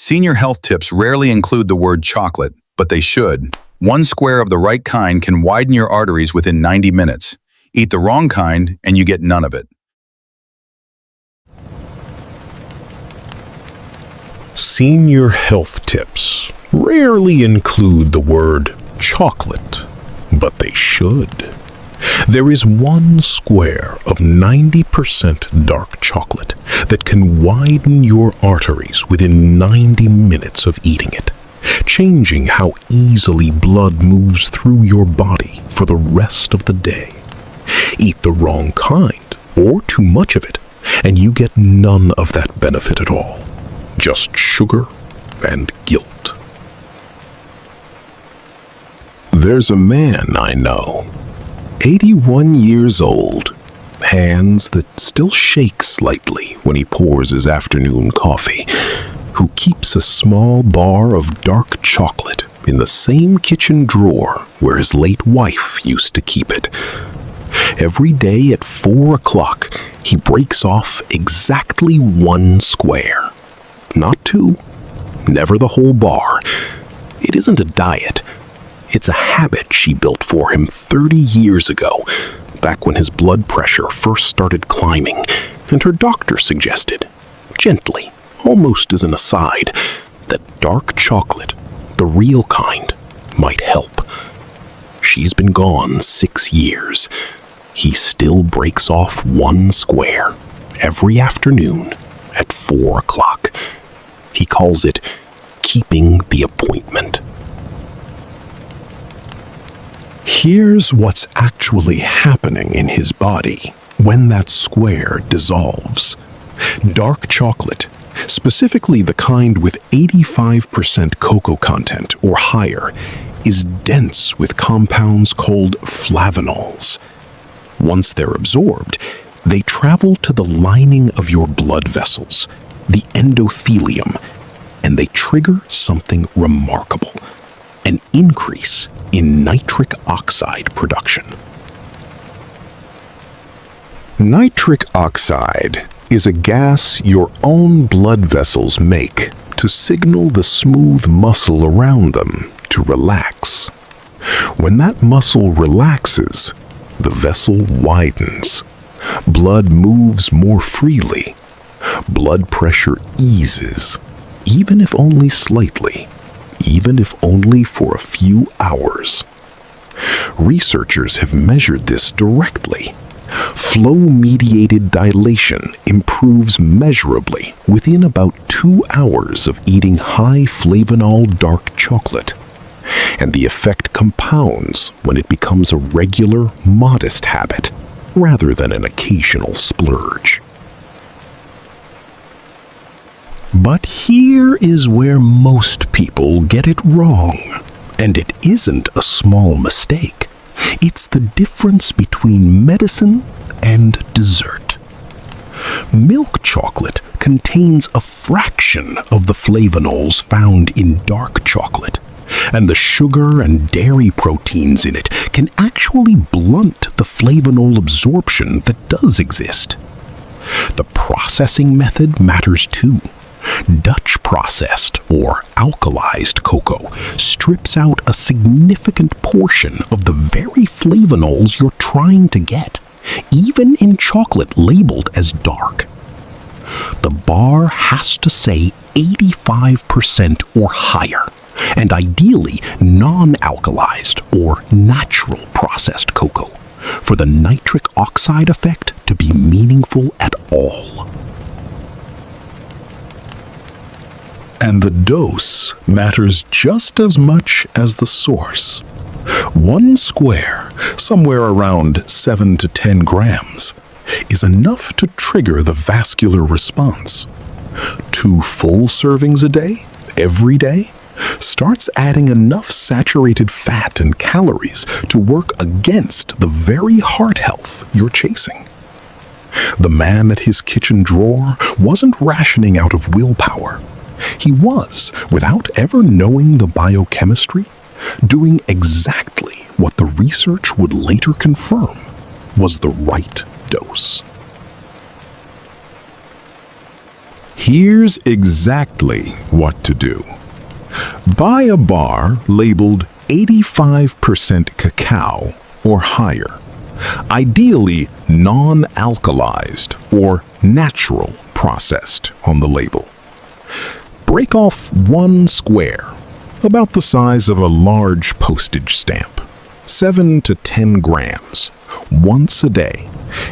Senior health tips rarely include the word chocolate, but they should. One square of the right kind can widen your arteries within 90 minutes. Eat the wrong kind, and you get none of it. Senior health tips rarely include the word chocolate, but they should. There is one square of 90% dark chocolate that can widen your arteries within 90 minutes of eating it, changing how easily blood moves through your body for the rest of the day. Eat the wrong kind, or too much of it, and you get none of that benefit at all. Just sugar and guilt. There's a man I know, 81 years old, hands that still shake slightly when he pours his afternoon coffee, who keeps a small bar of dark chocolate in the same kitchen drawer where his late wife used to keep it. Every day at 4 o'clock, he breaks off exactly one square. Not two, never the whole bar. It isn't a diet. It's a habit she built for him 30 years ago, back when his blood pressure first started climbing, and her doctor suggested, gently, almost as an aside, that dark chocolate, the real kind, might help. She's been gone 6 years. He still breaks off one square every afternoon at 4 o'clock. He calls it keeping the appointment. Here's what's actually happening in his body when that square dissolves. Dark chocolate, specifically the kind with 85% cocoa content or higher, is dense with compounds called flavanols. Once they're absorbed, they travel to the lining of your blood vessels, the endothelium, and they trigger something remarkable, an increase in nitric oxide production. Nitric oxide is a gas your own blood vessels make to signal the smooth muscle around them to relax. When that muscle relaxes, the vessel widens. Blood moves more freely. Blood pressure eases, even if only slightly, even if only for a few hours. Researchers have measured this directly. Flow-mediated dilation improves measurably within about 2 hours of eating high flavanol dark chocolate, and the effect compounds when it becomes a regular, modest habit rather than an occasional splurge. But here is where most people get it wrong, and it isn't a small mistake. It's the difference between medicine and dessert. Milk chocolate contains a fraction of the flavanols found in dark chocolate, and the sugar and dairy proteins in it can actually blunt the flavanol absorption that does exist. The processing method matters too. Dutch processed or alkalized cocoa strips out a significant portion of the very flavanols you're trying to get, even in chocolate labeled as dark. The bar has to say 85% or higher, and ideally non-alkalized or natural processed cocoa, for the nitric oxide effect to be meaningful at all. And the dose matters just as much as the source. One square, somewhere around 7 to 10 grams, is enough to trigger the vascular response. 2 full servings a day, every day, starts adding enough saturated fat and calories to work against the very heart health you're chasing. The man at his kitchen drawer wasn't rationing out of willpower. He was, without ever knowing the biochemistry, doing exactly what the research would later confirm was the right dose. Here's exactly what to do. Buy a bar labeled 85% cacao or higher, ideally non-alkalized or natural processed on the label. Break off one square, about the size of a large postage stamp, 7 to 10 grams, once a day,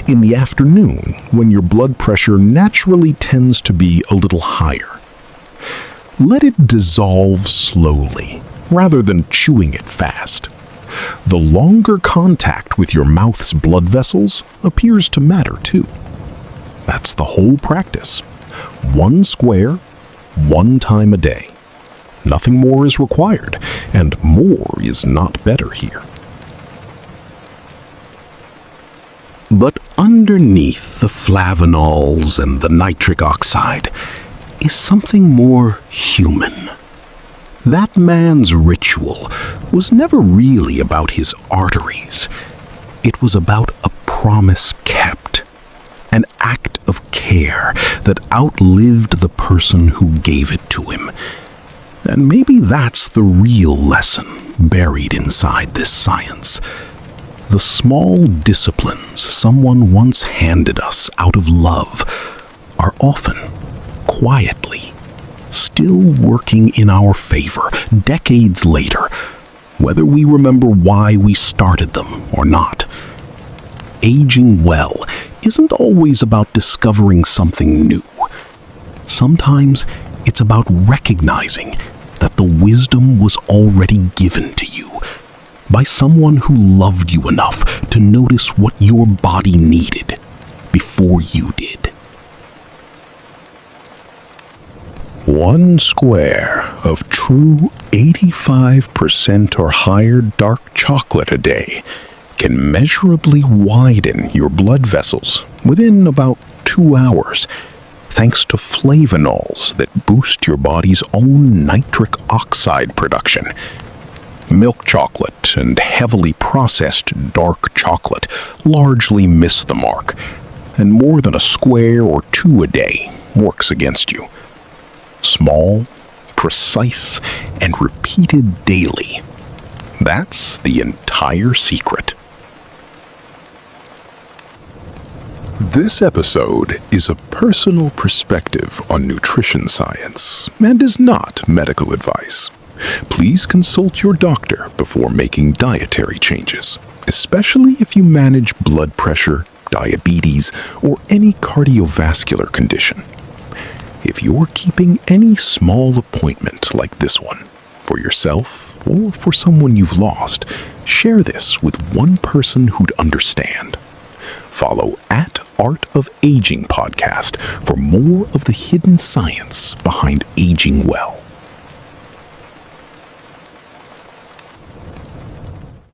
in the afternoon when your blood pressure naturally tends to be a little higher. Let it dissolve slowly, rather than chewing it fast. The longer contact with your mouth's blood vessels appears to matter too. That's the whole practice. One square, one time a day. Nothing more is required, and more is not better here. But underneath the flavanols and the nitric oxide is something more human. That man's ritual was never really about his arteries. It was about a promise kept, an act of care that outlived the person who gave it to him. And maybe that's the real lesson buried inside this science. The small disciplines someone once handed us out of love are often, quietly, still working in our favor decades later, whether we remember why we started them or not. Aging well isn't always about discovering something new. Sometimes it's about recognizing that the wisdom was already given to you by someone who loved you enough to notice what your body needed before you did. One square of true 85% or higher dark chocolate a day can measurably widen your blood vessels within about 2 hours, thanks to flavanols that boost your body's own nitric oxide production. Milk chocolate and heavily processed dark chocolate largely miss the mark, and more than a square or two a day works against you. Small, precise, and repeated daily. That's the entire secret. This episode is a personal perspective on nutrition science and is not medical advice. Please consult your doctor before making dietary changes, especially if you manage blood pressure, diabetes, or any cardiovascular condition. If you're keeping any small appointment like this one, for yourself or for someone you've lost, share this with one person who'd understand. Follow @Art of Aging podcast for more of the hidden science behind aging well.